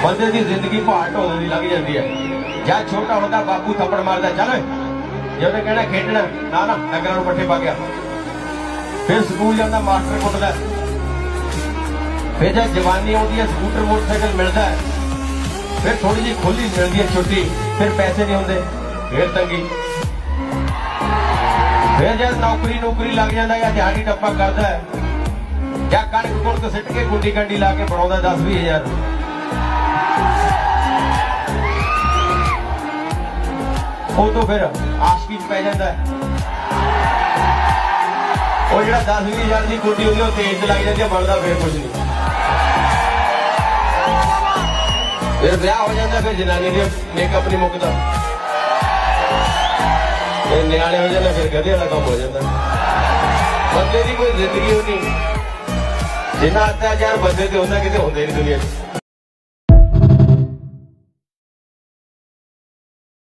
बंदे की जिंदगी भाट होने की लग जाती है। ਜਾਂ छोटा होता बापू थप्पड़ मारता चल जो उन्हें कहना खेडना ना ना डंगर पट्ठे पा गया। फिर स्कूल जाता मास्टर कुटदा। फिर जब जवानी आती है स्कूटर मोटरसाइकिल मिलता है। फिर थोड़ी जी खुली मिलती है छुट्टी फिर पैसे नहीं होंगे फिर तंगी। फिर जब नौकरी लग जाता या दिहाड़ी टप्पा करता है या कणक कुणक सिट के गुंडी गंडी ला के बना 10-20 हज़ार। उदों फिर आशकी पै जाता है। वो जो 10-20 हज़ार की गुंडी होती है तेज लग जाती है बनता फिर कुछ नहीं। फिर ब्याह हो जाता फिर जनानी ने मेकअप नहीं मुकता फिर न्याणे हो जाते फिर गधे वाला काम हो जाता। बंदे की कोई जिंदगी होनी जिन्ना अत्याचार बंदे से होता कितने होंगे नहीं दुनिया।